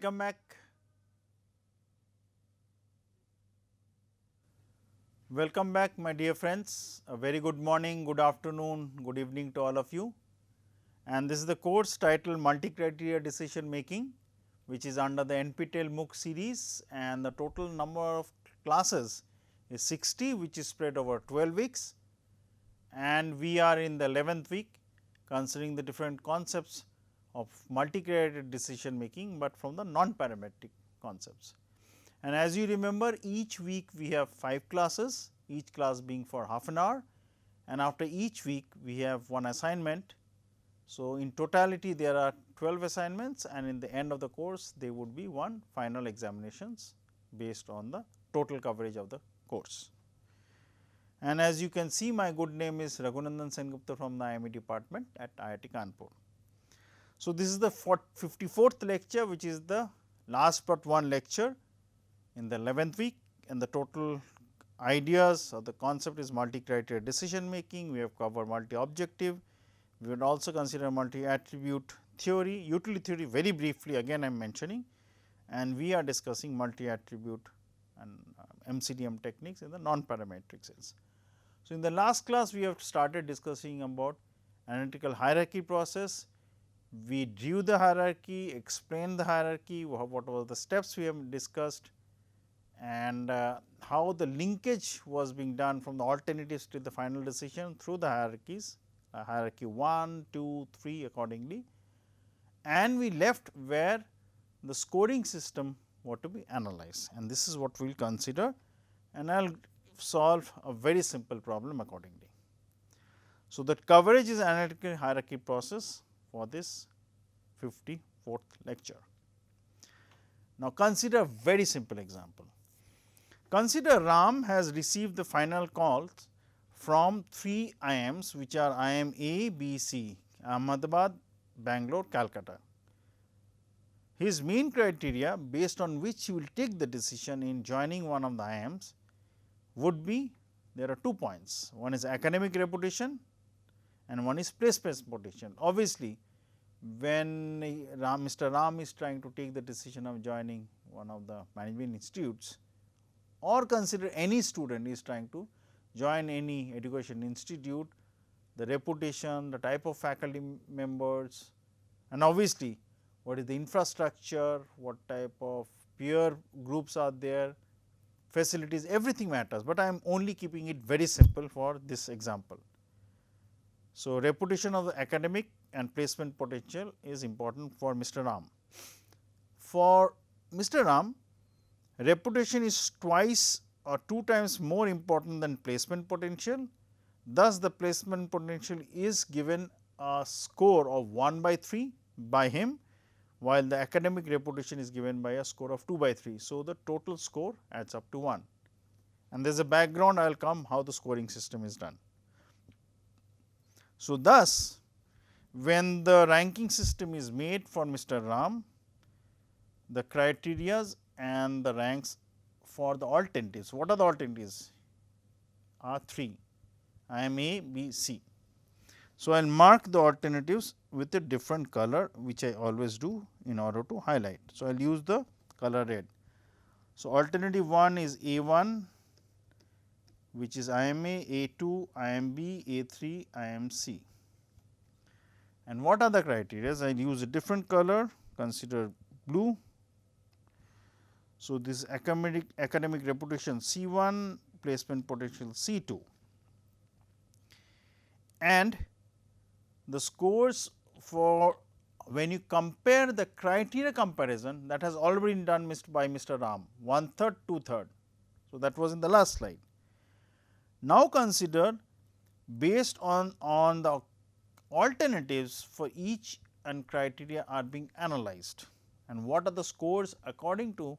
welcome back. Welcome back my dear friends. A very good morning, good afternoon, good evening to all of you. And this is the course titled Multi-Criteria Decision Making, which is under the NPTEL MOOC series, and the total number of classes is 60, which is spread over 12 weeks, and we are in the 11th week considering the different concepts of multi-criteria decision making, but from the non-parametric concepts. And as you remember, each week we have 5 classes, each class being for half an hour, and after each week we have one assignment. So, in totality there are 12 assignments, and in the end of the course there would be one final examinations based on the total coverage of the course. And as you can see, my good name is Raghunandan Sengupta from the IME department at IIT Kanpur. So, this is the 54th lecture, which is the last but one lecture in the 11th week, and the total ideas or the concept is multi-criteria decision making. We have covered multi-objective. We would also consider multi-attribute theory, utility theory very briefly, again I am mentioning, and we are discussing multi-attribute and MCDM techniques in the non-parametric sense. So, in the last class we have started discussing about analytical hierarchy process. We drew the hierarchy, explained the hierarchy, what were the steps we have discussed, and how the linkage was being done from the alternatives to the final decision through the hierarchies, hierarchy 1, 2, 3 accordingly, and we left where the scoring system were to be analyzed, and this is what we will consider, and I will solve a very simple problem accordingly. So, the coverage is analytical hierarchy process for this 54th lecture. Now, consider a very simple example. Consider Ram has received the final calls from 3 IIMs, which are IIM A, B, C, Ahmedabad, Bangalore, Calcutta. His main criteria based on which he will take the decision in joining one of the IIMs would be, there are 2 points, one is academic reputation and one is placement potential. Obviously, when Mr. Ram is trying to take the decision of joining one of the management institutes, or consider any student is trying to join any education institute, the reputation, the type of faculty members, and obviously, what is the infrastructure, what type of peer groups are there, facilities, everything matters, but I am only keeping it very simple for this example. So, reputation of the academic and placement potential is important for Mr. Ram. For Mr. Ram, reputation is twice or 2 times more important than placement potential. Thus, the placement potential is given a score of 1/3 by him, while the academic reputation is given by a score of 2/3. So, the total score adds up to 1, and there is a background I will come how the scoring system is done. So, thus, when the ranking system is made for Mr. Ram, the criteria and the ranks for the alternatives, what are the alternatives? Are 3, IIM A, B, C. So, I will mark the alternatives with a different color, which I always do in order to highlight. So, I will use the color red. So, alternative 1 is A1, which is IIM A, A2, IIM B, A3, IIM C. And what are the criteria? I will use a different color, consider blue. So, this academic reputation C1, placement potential C2, and the scores for when you compare the criteria comparison, that has already been done by Mr. Ram, 1/3, 2/3. So, that was in the last slide. Now, consider based on the alternatives for each and criteria are being analyzed, and what are the scores according to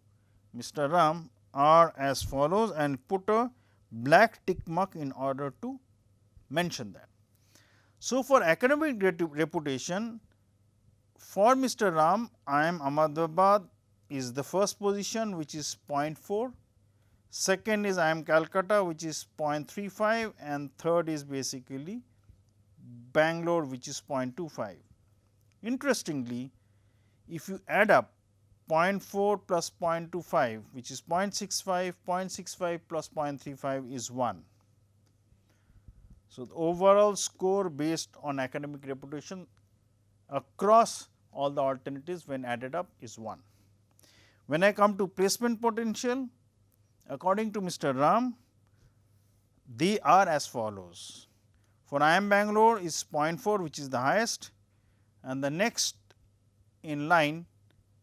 Mr. Ram are as follows, and put a black tick mark in order to mention that. So, for academic reputation, for Mr. Ram, IIM Ahmedabad is the first position, which is 0.4, second is IIM Calcutta, which is 0.35, and third is basically Bangalore, which is 0.25. Interestingly, if you add up 0.4 plus 0.25, which is 0.65, 0.65 plus 0.35 is 1. So, the overall score based on academic reputation across all the alternatives when added up is 1. When I come to placement potential, according to Mr. Ram, they are as follows. For IIM Bangalore is 0.4, which is the highest, and the next in line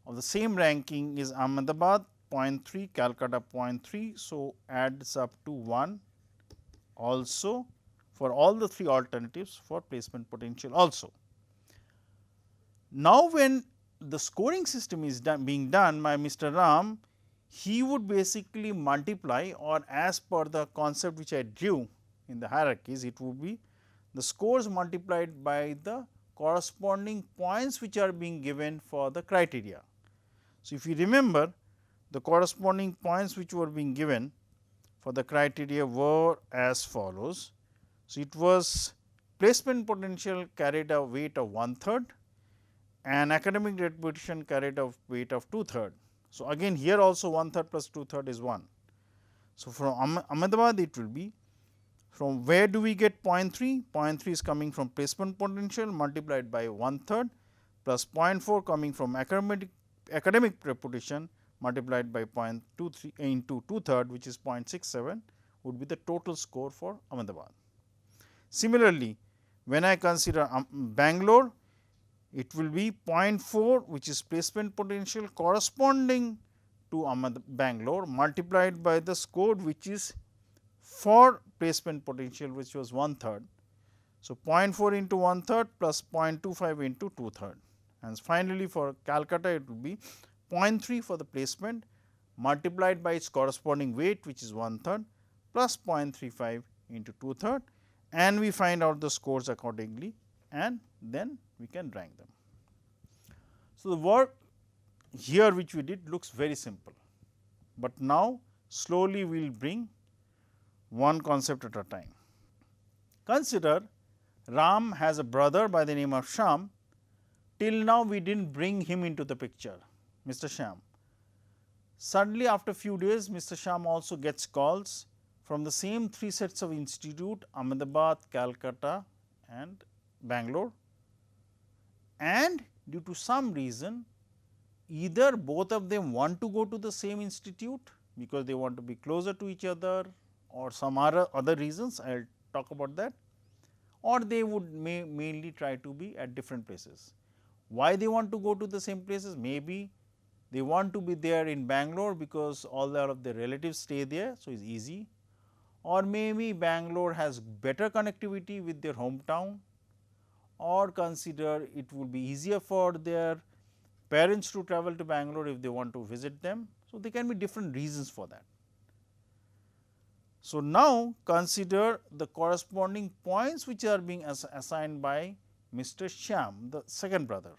of the same ranking is Ahmedabad 0.3, Calcutta 0.3. So, adds up to 1 also for all the 3 alternatives for placement potential also. Now, when the scoring system is being done by Mr. Ram, he would basically multiply, or as per the concept which I drew in the hierarchies, it would be the scores multiplied by the corresponding points which are being given for the criteria. So, if you remember, the corresponding points which were being given for the criteria were as follows. So, it was placement potential carried a weight of 1/3 and academic reputation carried a weight of 2/3. So, again here also 1/3 plus 2/3 is 1. So, from Ahmedabad it will be, from where do we get 0.3? 0.3 is coming from placement potential multiplied by 1/3 plus 0.4 coming from academic reputation multiplied by 0.23 into 2/3, which is 0.67, would be the total score for Ahmedabad. Similarly, when I consider Bangalore, it will be 0.4, which is placement potential corresponding to Bangalore multiplied by the score which is for placement potential, which was 1/3. So, 0.4 into 1/3 plus 0.25 into 2/3, and finally, for Calcutta it will be 0.3 for the placement multiplied by its corresponding weight, which is 1/3 plus 0.35 into 2/3, and we find out the scores accordingly, and then we can rank them. So, the work here which we did looks very simple, but now slowly we will bring one concept at a time. Consider Ram has a brother by the name of Shyam. Till now we did not bring him into the picture, Mr. Shyam. Suddenly after few days, Mr. Shyam also gets calls from the same 3 sets of institute, Ahmedabad, Calcutta and Bangalore, and due to some reason either both of them want to go to the same institute because they want to be closer to each other, or some other reasons, I will talk about that, or they would mainly try to be at different places. Why they want to go to the same places? Maybe they want to be there in Bangalore because all of their relatives stay there, so it is easy, or maybe Bangalore has better connectivity with their hometown, or consider it would be easier for their parents to travel to Bangalore if they want to visit them. So, there can be different reasons for that. So, now consider the corresponding points which are being assigned by Mr. Shyam, the second brother.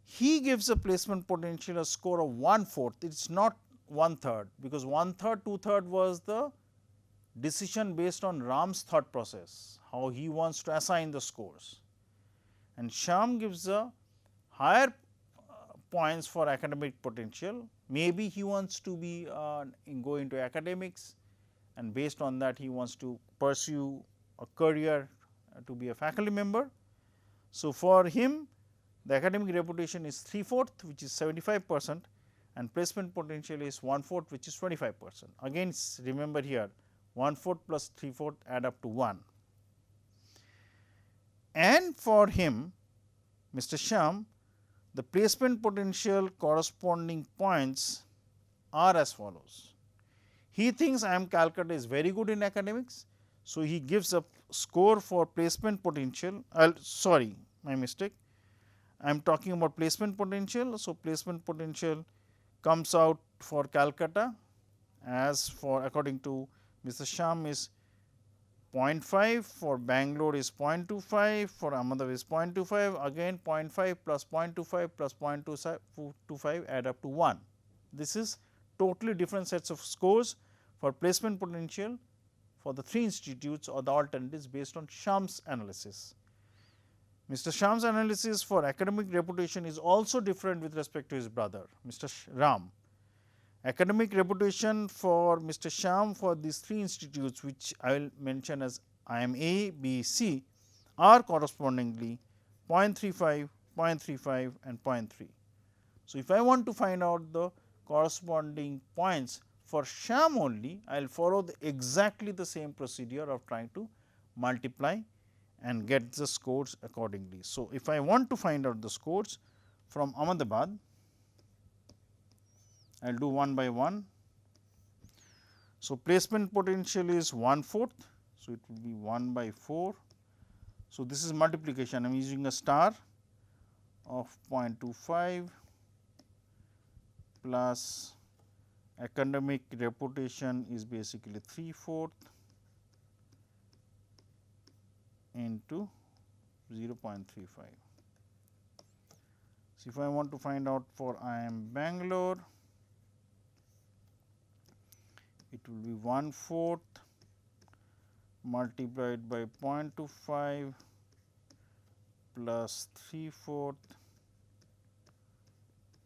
He gives a placement potential a score of 1/4, it is not 1/3, because 1/3, 2/3 was the decision based on Ram's thought process, how he wants to assign the scores, and Shyam gives a higher points for academic potential. Maybe he wants to be go into academics, and based on that he wants to pursue a career to be a faculty member. So, for him the academic reputation is 3/4, which is 75%, and placement potential is 1/4, which is 25%. Again, remember here 1/4 plus 3/4 add up to 1. And for him, Mr. Shyam, the placement potential corresponding points are as follows. He thinks IIM Calcutta is very good in academics. So, he gives a score for placement potential, sorry, my mistake, I am talking about placement potential. So, placement potential comes out for Calcutta as for according to Mr. Shyam is 0.5, for Bangalore is 0.25, for Ahmedabad is 0.25, again 0.5 plus 0.25 plus 0.25 add up to 1. This is totally different sets of scores for placement potential for the 3 institutes or the alternatives based on Shyam's analysis. Mr. Shyam's analysis for academic reputation is also different with respect to his brother, Mr. Ram. Academic reputation for Mr. Shyam for these three institutes, which I will mention as IMA, B, C, are correspondingly 0.35, 0.35 and 0.3. So, if I want to find out the corresponding points for Shyam only, I will follow exactly the same procedure of trying to multiply and get the scores accordingly. So, if I want to find out the scores from Ahmedabad, I will do one by one. So, placement potential is 1/4. So, it will be 1 by 4. So, this is multiplication. I am using a star of 0.25 plus academic reputation is basically 3/4 into 0.35. So, if I want to find out for IIM Bangalore, it will be 1/4 multiplied by 0.25 plus 3/4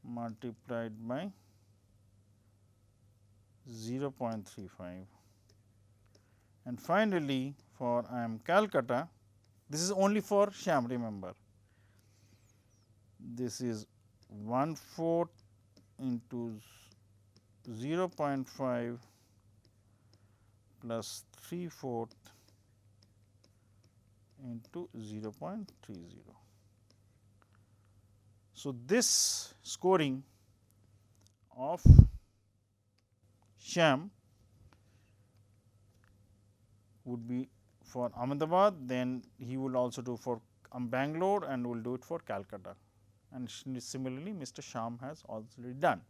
multiplied by 0.35, and finally, for IIM Calcutta, this is only for Shyam, remember, this is 1/4 into 0.5 plus 3/4 into 0.30. So, this scoring of Shyam would be for Ahmedabad, then he will also do for Bangalore and will do it for Calcutta, and similarly Mr. Shyam has already done.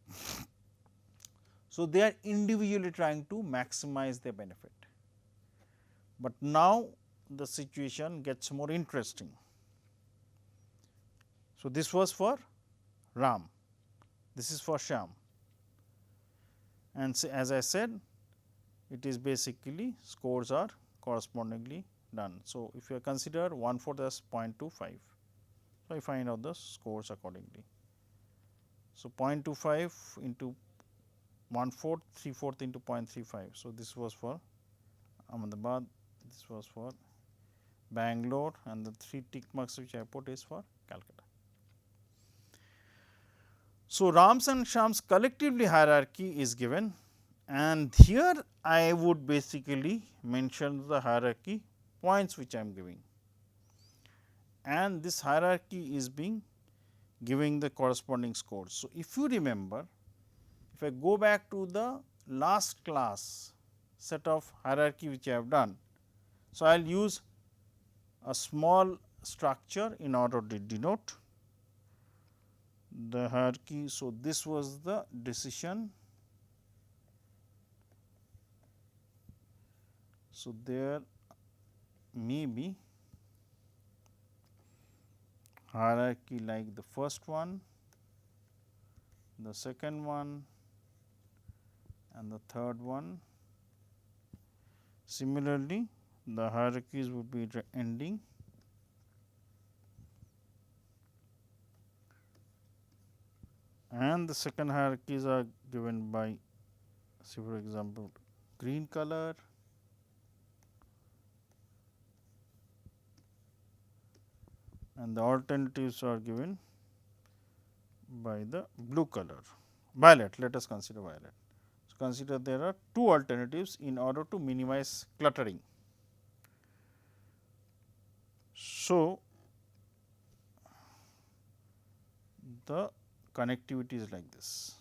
So, they are individually trying to maximize their benefit, but now the situation gets more interesting. So, this was for Ram, this is for Shyam, and as I said, it is basically scores are correspondingly done. So, if you consider 1/4 as 0.25, so I find out the scores accordingly. So, 0.25 into 1/4, 3/4 into 0.35. So, this was for Ahmedabad, this was for Bangalore, and the 3 tick marks which I put is for Calcutta. So, Ram's and Shyam's collectively hierarchy is given, and here I would basically mention the hierarchy points which I am giving, and this hierarchy is being giving the corresponding scores. So, if you remember, if I go back to the last class set of hierarchy which I have done, so I will use a small structure in order to denote the hierarchy. So, this was the decision. So, there may be hierarchy like the first one, the second one and the third one. Similarly, the hierarchies would be ending. And the second hierarchies are given by, say for example, green color, and the alternatives are given by the blue color, violet. Let us consider violet. So, consider there are 2 alternatives in order to minimize cluttering. So, the connectivity is like this.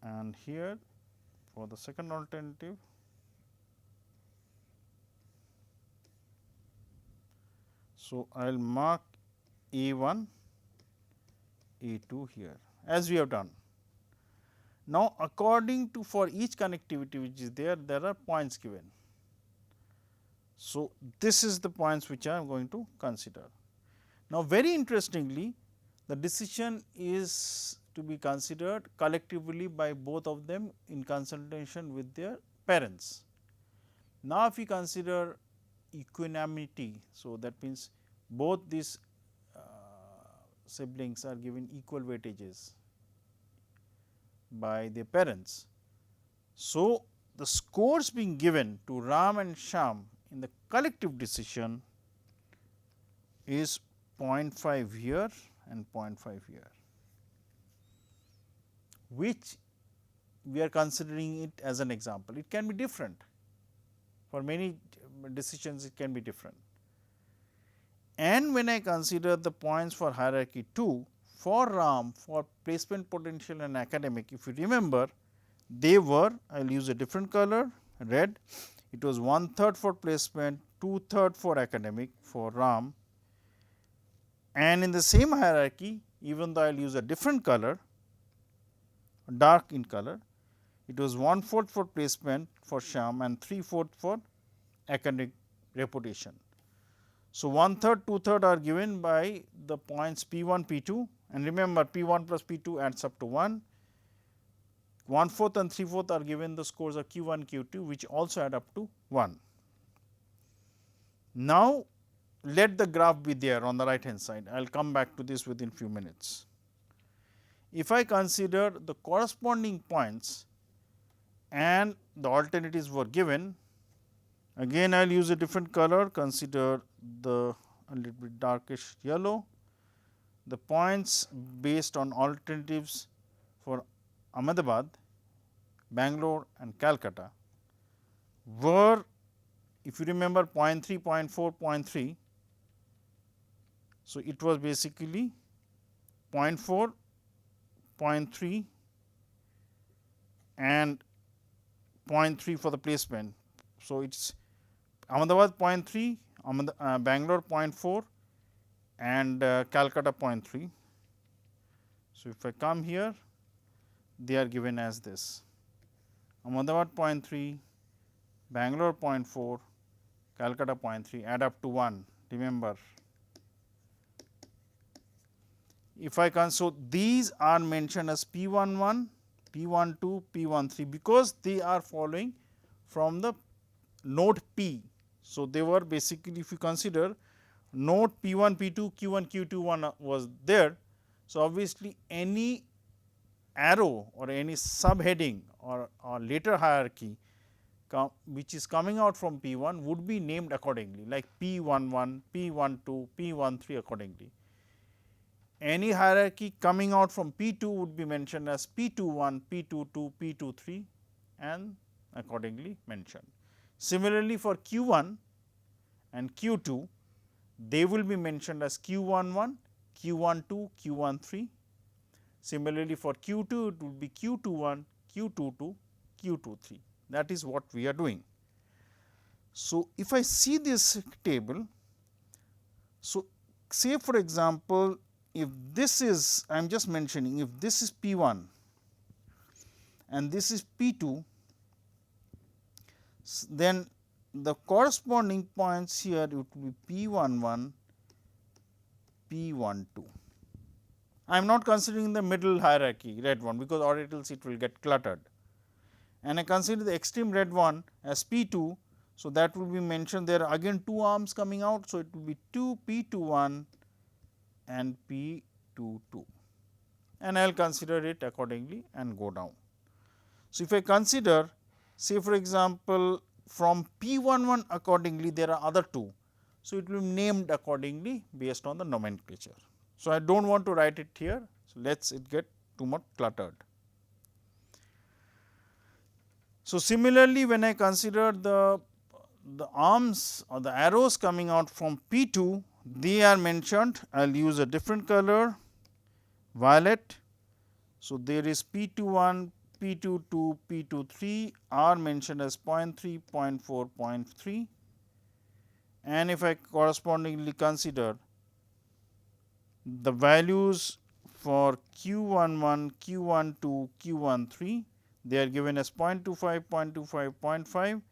And here for the second alternative, so I will mark A1, A2 here as we have done. Now, according to for each connectivity which is there are points given. So, this is the points which I am going to consider. Now, very interestingly, the decision is to be considered collectively by both of them in consultation with their parents. Now, if we consider equanimity, so that means both these siblings are given equal weightages by their parents. So, the scores being given to Ram and Shyam in the collective decision is 0.5 here and 0.5 here, which we are considering it as an example. It can be different. For many decisions, it can be different. And when I consider the points for hierarchy 2, for Ram, for placement potential and academic, if you remember, they were, I will use a different color, red, it was 1/3 for placement, 2/3 for academic for Ram. And in the same hierarchy, even though I will use a different color, dark in color, it was 1/4 for placement for Shyam and 3/4 for academic reputation. So, 1/3, 2/3 are given by the points P1, P2, and remember P1 plus P2 adds up to 1. 1/4 and 3/4 are given the scores of Q1, Q2, which also add up to 1. Now, let the graph be there on the right hand side. I will come back to this within few minutes. If I consider the corresponding points and the alternatives were given, again I will use a different color, consider the a little bit darkish yellow. The points based on alternatives for Ahmedabad, Bangalore and Calcutta were, if you remember, 0.3, 0.4, 0.3. So, it was basically 0.4, 0.3 and 0.3 for the placement. So, it is Ahmedabad 0.3, Bangalore 0.4 and Calcutta 0.3. So, if I come here, they are given as this: Ahmedabad 0.3, Bangalore 0.4, Calcutta 0.3, add up to 1. Remember, if I can, so these are mentioned as P11, P12, P13, because they are following from the node P. So, they were basically, if you consider node P1, P2, Q1, Q2, 1 was there. So, obviously, any arrow or any subheading or later hierarchy which is coming out from P1 would be named accordingly, like P11, P12, P13 accordingly. Any hierarchy coming out from P2 would be mentioned as P21, P22, P23 and accordingly mentioned. Similarly, for Q1 and Q2, they will be mentioned as Q11, Q12, Q13. Similarly, for Q2, it would be Q21, Q22, Q23. That is what we are doing. So, if I see this table, so say for example, if this is, I am just mentioning, if this is P1 and this is P2, then the corresponding points here it will be P11, P12. I am not considering the middle hierarchy red one, because or else it will get cluttered, and I consider the extreme red one as P2. So, that will be mentioned there again 2 arms coming out. So, it will be 2 P21 and P22, and I will consider it accordingly and go down. So, if I consider, say for example, from P11 accordingly there are other 2. So, it will be named accordingly based on the nomenclature. So, I do not want to write it here. So, let us it get too much cluttered. So, similarly, when I consider the arms or the arrows coming out from P2, they are mentioned. I will use a different color, violet. So, there is P21, P22, P23 are mentioned as 0.3, 0.4, 0.3, and if I correspondingly consider the values for Q11, Q12, Q13, they are given as 0.25, 0.25, 0.5,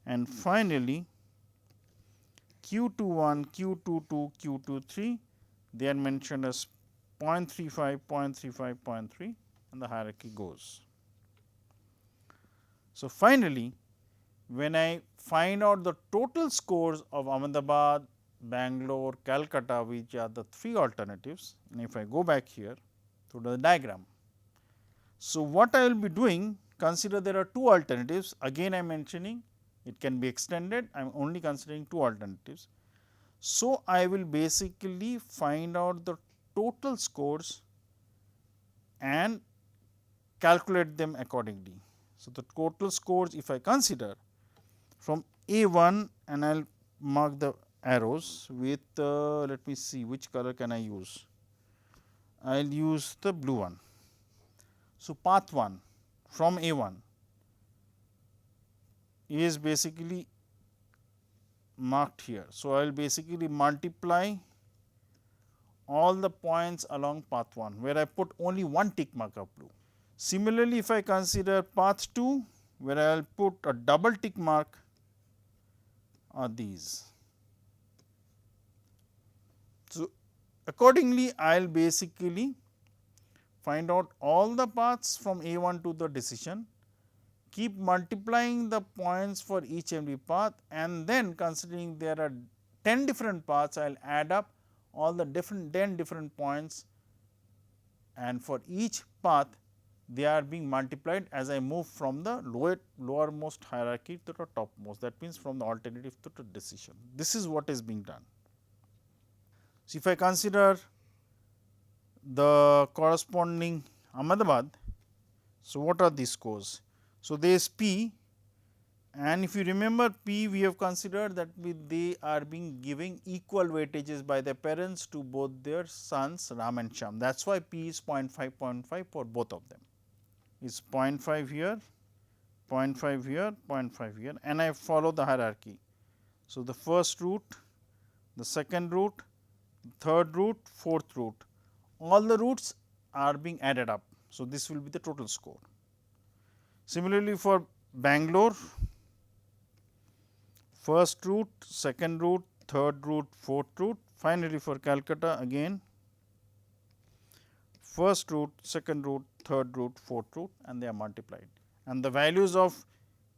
and finally, Q21, Q22, Q23, they are mentioned as 0.35, 0.35, 0.3, and the hierarchy goes. So, finally, when I find out the total scores of Ahmedabad, Bangalore, Calcutta, which are the 3 alternatives, and if I go back here to the diagram. So, what I will be doing, consider there are 2 alternatives, again I am mentioning it can be extended, I am only considering 2 alternatives. So, I will basically find out the total scores and calculate them accordingly. So, the total scores if I consider from A1, and I will mark the arrows with let me see which color can I use. I will use the blue one. So, path 1 from A1 is basically marked here. So, I will basically multiply all the points along path 1, where I put only one tick mark of blue. Similarly, if I consider path 2, where I will put a double tick mark are these. So, accordingly, I will basically find out all the paths from A1 to the decision, keep multiplying the points for each and every path, and then considering there are 10 different paths, I will add up all the 10 different points, and for each path they are being multiplied as I move from the lowermost hierarchy to the topmost, that means from the alternative to the decision. This is what is being done. So, if I consider the corresponding Ahmedabad, so what are these scores? So, there is P, and if you remember P, we have considered that they are being giving equal weightages by their parents to both their sons Ram and Shyam. That is why P is 0.5, 0.5 for both of them. Is 0.5 here, 0.5 here, 0.5 here, and I follow the hierarchy. So, the first root, the second root, third root, fourth root, all the roots are being added up. So, this will be the total score. Similarly, for Bangalore, first root, second root, third root, fourth root. Finally, for Calcutta again first root, second root, third root, fourth root, and they are multiplied. And the values of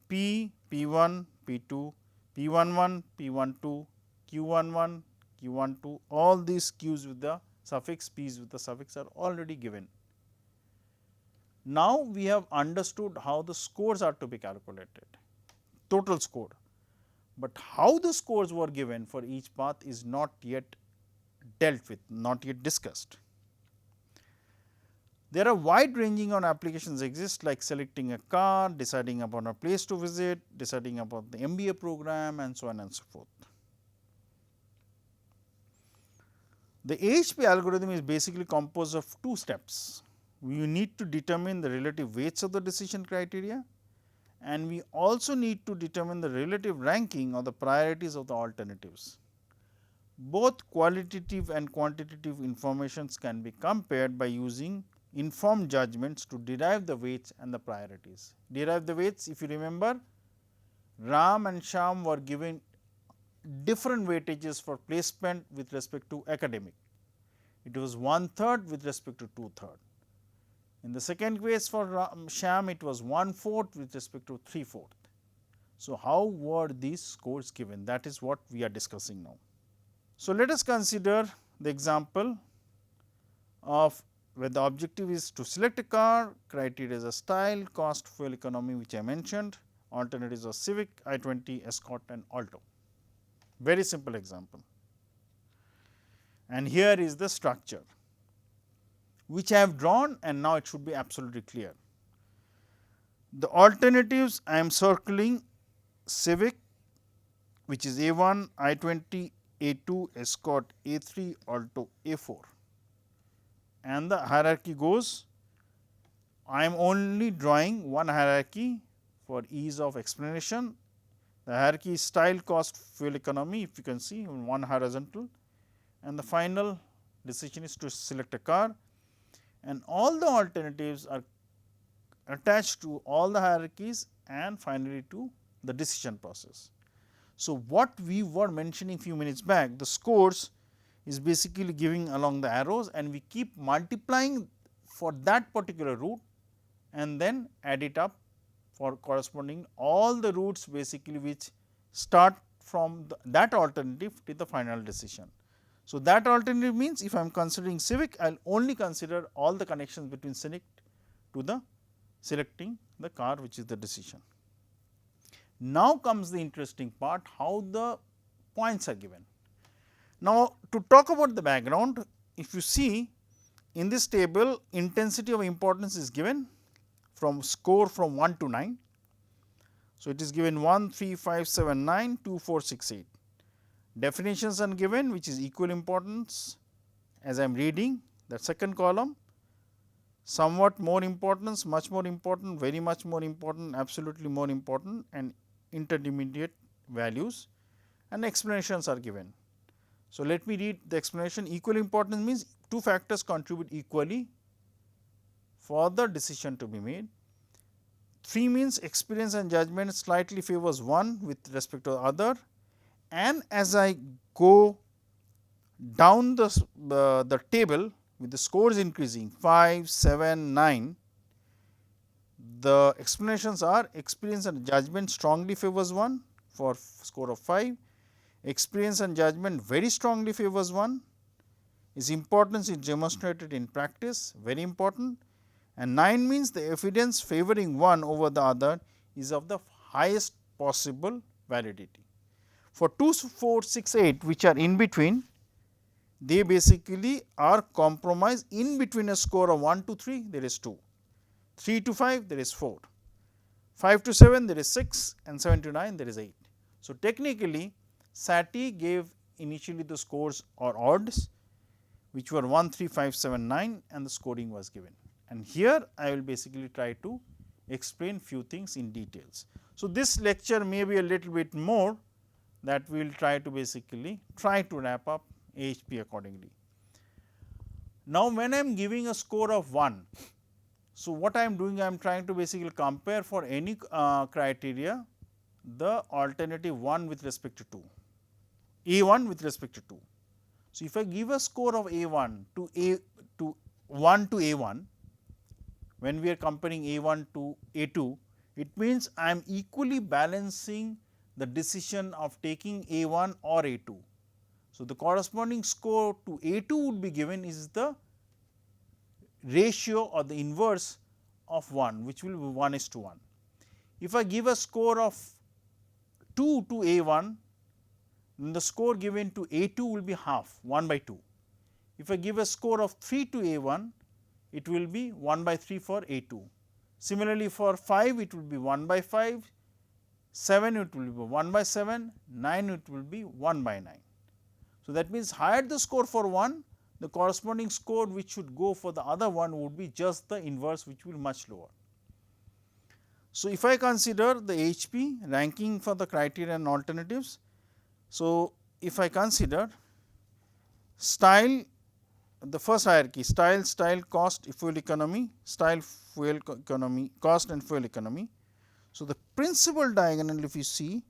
P, P1, P2, P11, P12, Q11, Q12, all these Q's with the suffix, P's with the suffix are already given. Now, we have understood how the scores are to be calculated, total score, but how the scores were given for each path is not yet dealt with, not yet discussed. There are wide ranging on applications exist, like selecting a car, deciding upon a place to visit, deciding upon the MBA program, and so on and so forth. The AHP algorithm is basically composed of 2 steps. We need to determine the relative weights of the decision criteria, and we also need to determine the relative ranking or the priorities of the alternatives. Both qualitative and quantitative informations can be compared by using informed judgments to derive the weights and the priorities. Derive the weights, if you remember, Ram and Shyam were given different weightages for placement with respect to academic. It was 1/3 with respect to 2/3. In the second case for Shyam, it was 1/4 with respect to 3/4. So, how were these scores given? That is what we are discussing now. So, let us consider the example of where the objective is to select a car, criteria is a style, cost, fuel economy, which I mentioned, alternatives are Civic, I-20, Escort, and Alto. Very simple example. And here is the structure, which I have drawn, and now it should be absolutely clear. The alternatives I am circling Civic, which is A1, I-20, A2, Escort, A3, Alto, A4. And the hierarchy goes, I am only drawing one hierarchy for ease of explanation. The hierarchy is style, cost, fuel economy, if you can see one horizontal, and the final decision is to select a car, and all the alternatives are attached to all the hierarchies and finally to the decision process. So, what we were mentioning few minutes back, the scores is basically giving along the arrows, and we keep multiplying for that particular route and then add it up for corresponding all the routes basically which start from that alternative to the final decision. So, that alternative means if I am considering civic, I will only consider all the connections between civic to the selecting the car which is the decision. Now comes the interesting part, how the points are given. Now, to talk about the background, if you see in this table, intensity of importance is given from score from 1 to 9. So, it is given 1, 3, 5, 7, 9, 2, 4, 6, 8. Definitions are given which is equal importance as I am reading the second column, somewhat more importance, much more important, very much more important, absolutely more important, and intermediate values, and explanations are given. So, let me read the explanation. Equal importance means two factors contribute equally for the decision to be made. 3 means experience and judgment slightly favors one with respect to the other, and as I go down the table with the scores increasing 5, 7, 9, the explanations are experience and judgment strongly favors one for score of 5, experience and judgment very strongly favors one, its importance is demonstrated in practice, very important, and 9 means the evidence favoring one over the other is of the highest possible validity. For 2, 4, 6, 8 which are in between, they basically are compromised in between a score of 1 to 3 there is 2, 3 to 5 there is 4, 5 to 7 there is 6, and 7 to 9 there is 8. So, technically SATI gave initially the scores or odds which were 1, 3, 5, 7, 9, and the scoring was given. And here I will basically try to explain few things in details. So, this lecture may be a little bit more, that we will try to basically wrap up AHP accordingly. Now, when I am giving a score of 1, so what I am doing, I am trying to basically compare for any criteria the alternative 1 with respect to 2, A1 with respect to 2. So, if I give a score of A1 to 1 to A1, when we are comparing A1 to A2, it means I am equally balancing the decision of taking A1 or A2. So, the corresponding score to A2 would be given is the ratio or the inverse of 1, which will be 1:1. If I give a score of 2 to A1, then the score given to A2 will be half, 1/2. If I give a score of 3 to A1, it will be 1/3 for A2. Similarly, for 5 it will be 1/5, 7 it will be 1/7, 9 it will be 1/9. So, that means higher the score for one, the corresponding score which should go for the other one would be just the inverse, which will be much lower. So, if I consider the AHP ranking for the criteria and alternatives, so if I consider style, the first hierarchy style, cost, fuel economy, style, fuel economy, cost and fuel economy. So, the principal diagonal if you see,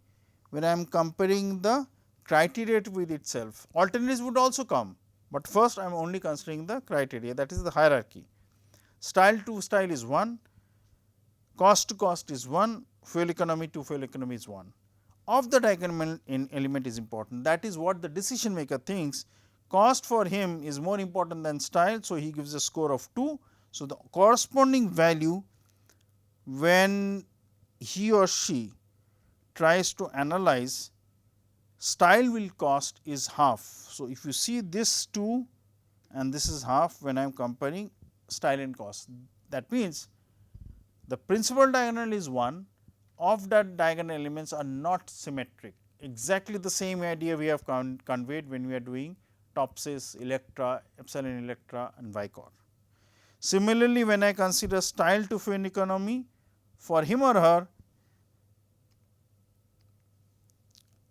when I am comparing the criteria with itself, alternatives would also come, but first I am only considering the criteria, that is the hierarchy. Style to style is 1, cost to cost is 1, fuel economy to fuel economy is 1. Of the diagonal element is important, that is what the decision maker thinks. Cost for him is more important than style, so he gives a score of 2. So, the corresponding value when he or she tries to analyze style will cost is half. So, if you see this 2 and this is half when I am comparing style and cost, that means the principal diagonal is 1, of that diagonal elements are not symmetric, exactly the same idea we have conveyed when we are doing Topsys, Electra, Epsilon Electra and Vicor. Similarly, when I consider style to fuel economy, for him or her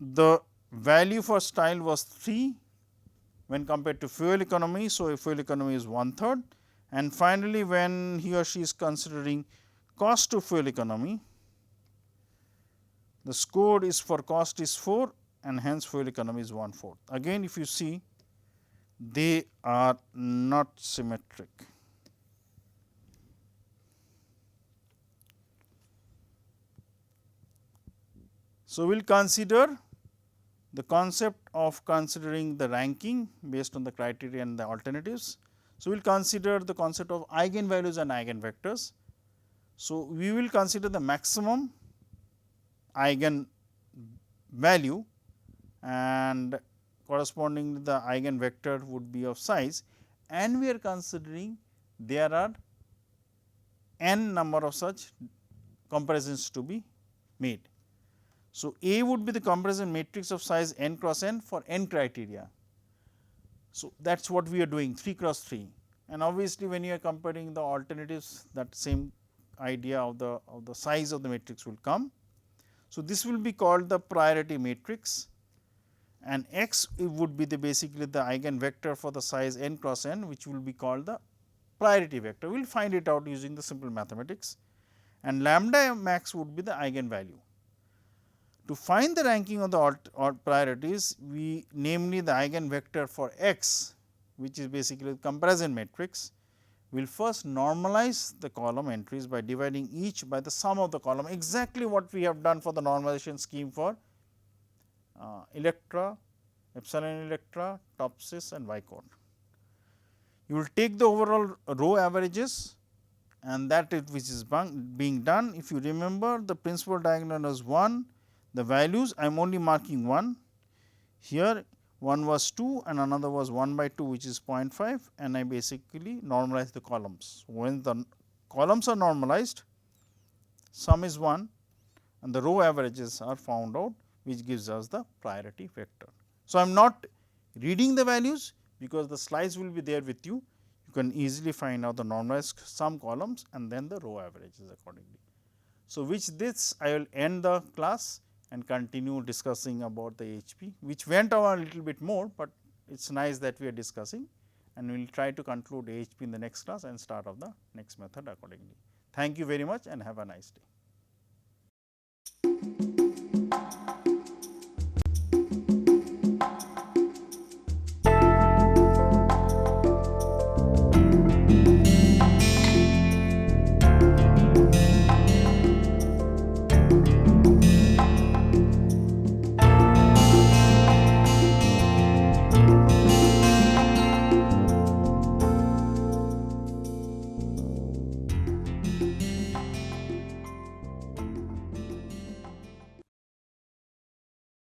the value for style was 3 when compared to fuel economy. So, fuel economy is 1/3, and finally, when he or she is considering cost to fuel economy, the score is for cost is 4 and hence fuel economy is 1/4. Again, if you see, they are not symmetric. So, we will consider the concept of considering the ranking based on the criteria and the alternatives. So, we will consider the concept of eigenvalues and eigenvectors. So, we will consider the maximum eigenvalue and corresponding the eigenvector would be of size, and we are considering there are n number of such comparisons to be made. So, A would be the comparison matrix of size n cross n for n criteria. So, that is what we are doing 3 cross 3, and obviously, when you are comparing the alternatives, that same idea of the size of the matrix will come. So, this will be called the priority matrix, and x would be the basically the eigenvector for the size n cross n, which will be called the priority vector. We will find it out using the simple mathematics, and lambda max would be the eigenvalue. To find the ranking of the priorities, we namely the eigenvector for x, which is basically the comparison matrix, we will first normalize the column entries by dividing each by the sum of the column, exactly what we have done for the normalization scheme for Electra, Epsilon Electra, Topsys and Vicode. You will take the overall row averages, and that is which is being done. If you remember, the principal diagonal is 1, the values I am only marking 1, here one was 2 and another was 1 by 2, which is 0.5, and I basically normalize the columns. When the columns are normalized, sum is 1 and the row averages are found out, which gives us the priority vector. So, I am not reading the values, because the slides will be there with you. You can easily find out the normalized sum columns and then the row averages accordingly. So, with this I will end the class and continue discussing about the AHP, which went on a little bit more, but it is nice that we are discussing, and we will try to conclude AHP in the next class and start of the next method accordingly. Thank you very much and have a nice day.